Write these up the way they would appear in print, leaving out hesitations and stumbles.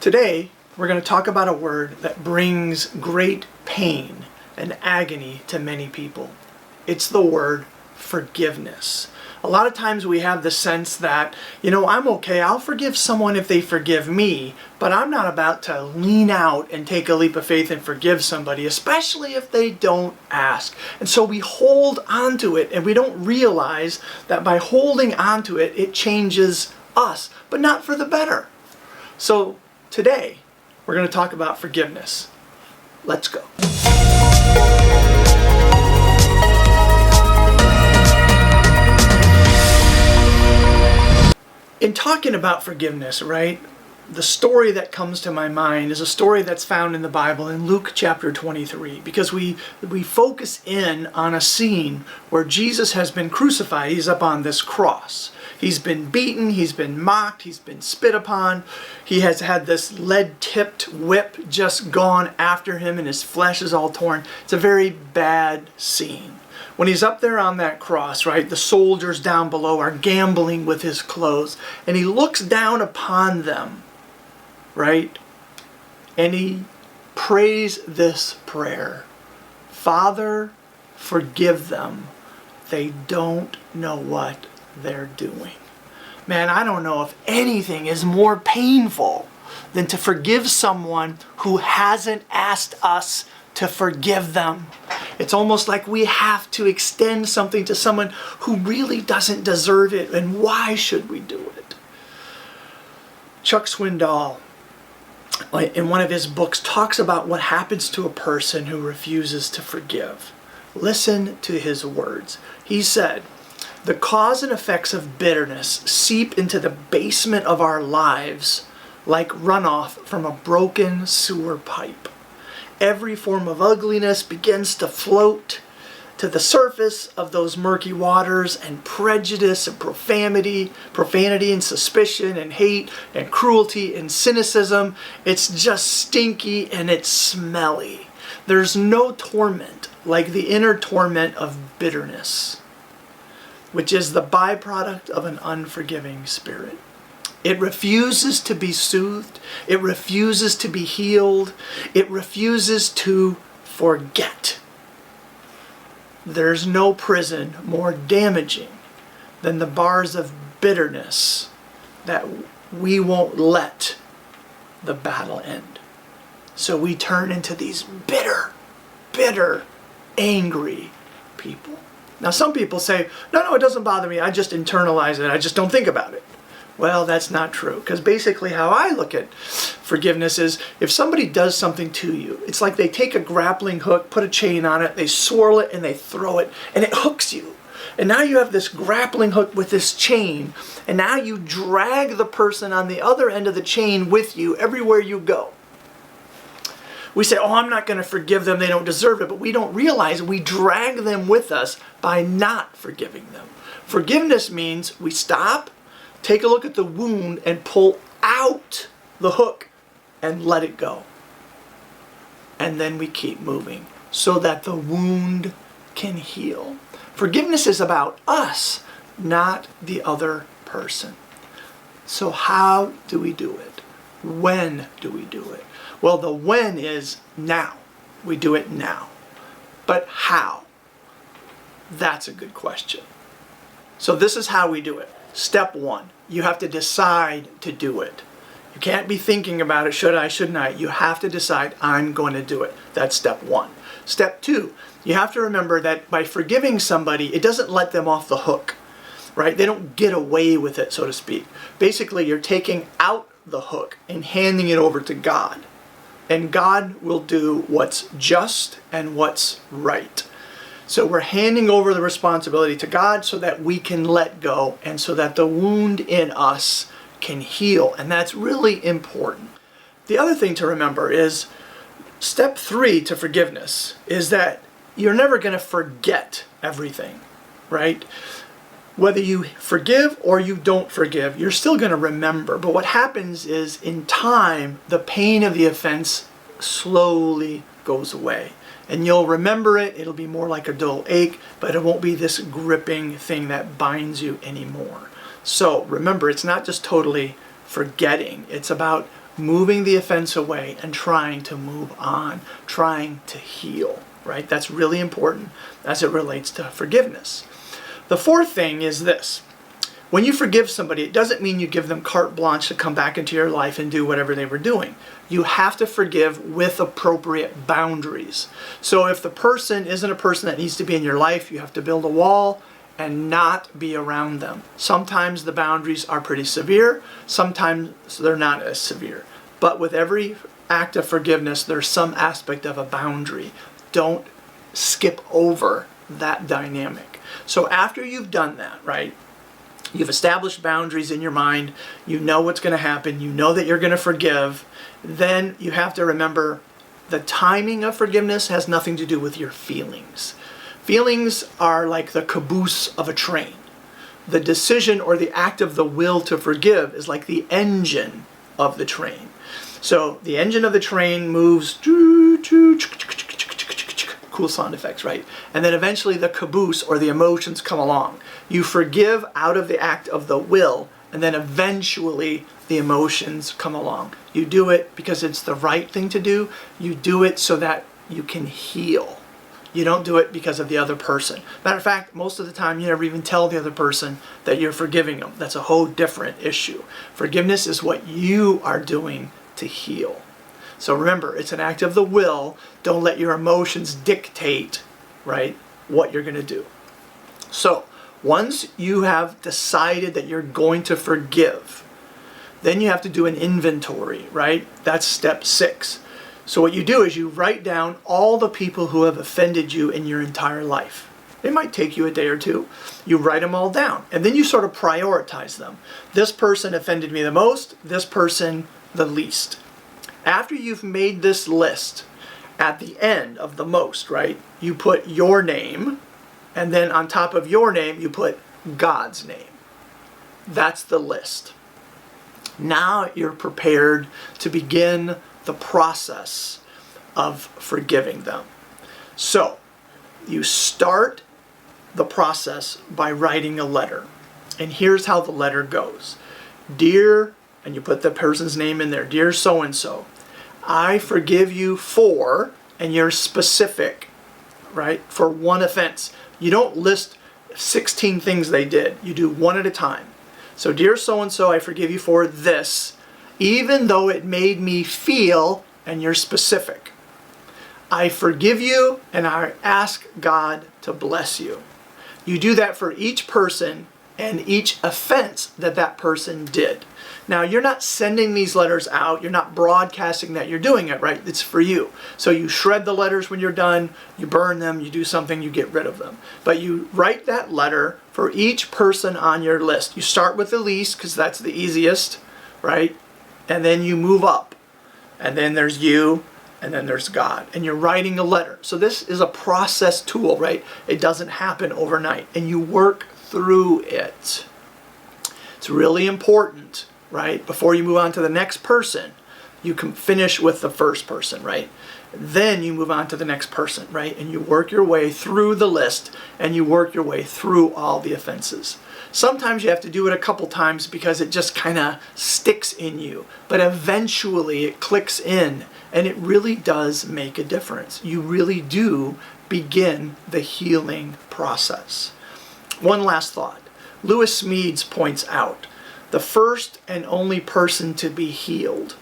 Today, we're going to talk about a word that brings great pain and agony to many people. It's the word forgiveness. A lot of times we have the sense that, I'm okay, I'll forgive someone if they forgive me, but I'm not about to lean out and take a leap of faith and forgive somebody, especially if they don't ask. And so we hold on to it, and we don't realize that by holding on to it, it changes us, but not for the better. So today, we're going to talk about forgiveness. Let's go. In talking about forgiveness, right, the story that comes to my mind is a story that's found in the Bible in Luke chapter 23, because we focus in on a scene where Jesus has been crucified. He's up on this cross. He's been beaten, he's been mocked, he's been spit upon. He has had this lead-tipped whip just gone after him, and his flesh is all torn. It's a very bad scene. When he's up there on that cross, right, the soldiers down below are gambling with his clothes, and he looks down upon them, right, and he prays this prayer: Father, forgive them. They don't know what they're doing. Man, I don't know if anything is more painful than to forgive someone who hasn't asked us to forgive them. It's almost like we have to extend something to someone who really doesn't deserve it. And why should we do it? Chuck Swindoll, in one of his books, talks about what happens to a person who refuses to forgive. Listen to his words. He said, "The cause and effects of bitterness seep into the basement of our lives like runoff from a broken sewer pipe. Every form of ugliness begins to float to the surface of those murky waters, and prejudice and profanity and suspicion and hate and cruelty and cynicism. It's just stinky and it's smelly. There's no torment like the inner torment of bitterness, which is the byproduct of an unforgiving spirit. It refuses to be soothed. It refuses to be healed. It refuses to forget. There's no prison more damaging than the bars of bitterness that we won't let the battle end. So we turn into these bitter, angry people." Now some people say, no, it doesn't bother me. I just internalize it. I just don't think about it. Well, that's not true, because basically how I look at forgiveness is if somebody does something to you, it's like they take a grappling hook, put a chain on it, they swirl it, and they throw it, and it hooks you. And now you have this grappling hook with this chain, and now you drag the person on the other end of the chain with you everywhere you go. We say, I'm not going to forgive them, they don't deserve it, but we don't realize we drag them with us by not forgiving them. Forgiveness means we stop, take a look at the wound, and pull out the hook and let it go. And then we keep moving so that the wound can heal. Forgiveness is about us, not the other person. So how do we do it? When do we do it? Well, the when is now. We do it now. But how? That's a good question. So this is how we do it. Step one, you have to decide to do it. You can't be thinking about it, should I, shouldn't I? You have to decide, I'm going to do it. That's step one. Step two, you have to remember that by forgiving somebody, it doesn't let them off the hook, right? They don't get away with it, so to speak. Basically, you're taking out the hook and handing it over to God. And God will do what's just and what's right. So we're handing over the responsibility to God so that we can let go and so that the wound in us can heal. And that's really important. The other thing to remember is step 3 to forgiveness is that you're never going to forget everything, right? Whether you forgive or you don't forgive, you're still going to remember. But what happens is in time, the pain of the offense slowly goes away. And you'll remember it, it'll be more like a dull ache, but it won't be this gripping thing that binds you anymore. So remember, it's not just totally forgetting, it's about moving the offense away and trying to move on, trying to heal, right? That's really important as it relates to forgiveness. The fourth thing is this. When you forgive somebody, it doesn't mean you give them carte blanche to come back into your life and do whatever they were doing. You have to forgive with appropriate boundaries. So if the person isn't a person that needs to be in your life, you have to build a wall and not be around them. Sometimes the boundaries are pretty severe, sometimes they're not as severe. But with every act of forgiveness, there's some aspect of a boundary. Don't skip over that dynamic. So after you've done that, right, you've established boundaries in your mind, you know what's going to happen, you know that you're going to forgive, then you have to remember the timing of forgiveness has nothing to do with your feelings. Feelings are like the caboose of a train. The decision or the act of the will to forgive is like the engine of the train. So the engine of the train moves, cool sound effects, right? And then eventually the caboose or the emotions come along. You forgive out of the act of the will, and then eventually the emotions come along. You do it because it's the right thing to do. You do it so that you can heal. You don't do it because of the other person. Matter of fact, most of the time you never even tell the other person that you're forgiving them. That's a whole different issue. Forgiveness is what you are doing to heal. So remember, it's an act of the will. Don't let your emotions dictate, right, what you're going to do. So once you have decided that you're going to forgive, then you have to do an inventory, right? That's step 6. So what you do is you write down all the people who have offended you in your entire life. It might take you a day or two. You write them all down, and then you sort of prioritize them. This person offended me the most, this person the least. After you've made this list, at the end of the most, right, you put your name, and then on top of your name, you put God's name. That's the list. Now you're prepared to begin the process of forgiving them. So you start the process by writing a letter. And here's how the letter goes. Dear, and you put the person's name in there, dear so-and-so, I forgive you for, and you're specific, right, for one offense. You don't list 16 things they did. You do one at a time. So dear so-and-so, I forgive you for this, even though it made me feel, and you're specific. I forgive you, and I ask God to bless you. You do that for each person and each offense that that person did. Now, you're not sending these letters out. You're not broadcasting that you're doing it, right? It's for you. So you shred the letters when you're done. You burn them. You do something. You get rid of them. But you write that letter for each person on your list. You start with the least because that's the easiest, right? And then you move up. And then there's you. And then there's God. And you're writing a letter. So this is a process tool, right? It doesn't happen overnight. And you work through it. It's really important, right? Before you move on to the next person, you can finish with the first person, right? Then you move on to the next person, right? And you work your way through the list, and you work your way through all the offenses. Sometimes you have to do it a couple times because it just kind of sticks in you. But eventually it clicks in, and it really does make a difference. You really do begin the healing process. One last thought. Lewis Smedes points out, the first and only person to be healed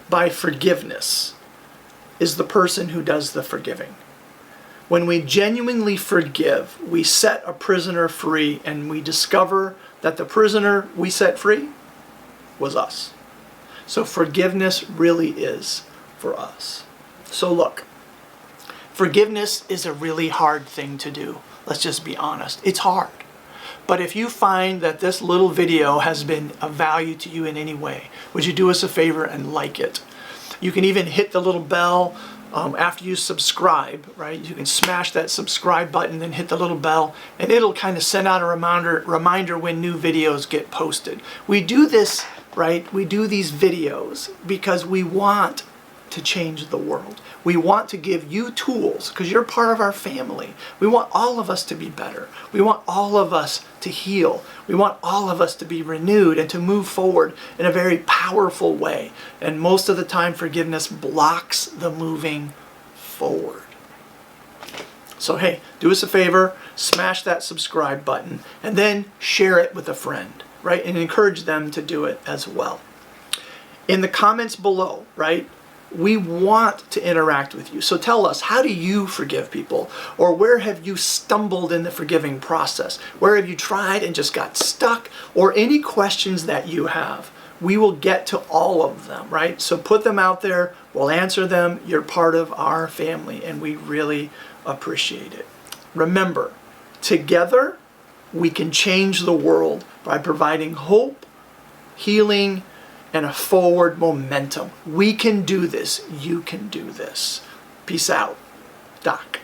by forgiveness is the person who does the forgiving. When we genuinely forgive, we set a prisoner free, and we discover that the prisoner we set free was us. So forgiveness really is for us. So look, forgiveness is a really hard thing to do. Let's just be honest. It's hard. But if you find that this little video has been of value to you in any way, would you do us a favor and like it? You can even hit the little bell after you subscribe, right? You can smash that subscribe button, then hit the little bell, and it'll kind of send out a reminder when new videos get posted. We do this, right? We do these videos because we want to change the world. We want to give you tools because you're part of our family. We want all of us to be better. We want all of us to heal. We want all of us to be renewed and to move forward in a very powerful way. And most of the time, forgiveness blocks the moving forward. So hey, do us a favor, smash that subscribe button, and then share it with a friend, right? And encourage them to do it as well. In the comments below, right, we want to interact with you. So tell us, how do you forgive people? Or where have you stumbled in the forgiving process? Where have you tried and just got stuck? Or any questions that you have. We will get to all of them, right? So put them out there. We'll answer them. You're part of our family, and we really appreciate it. Remember, together we can change the world by providing hope, healing, and a forward momentum. We can do this. You can do this. Peace out. Doc.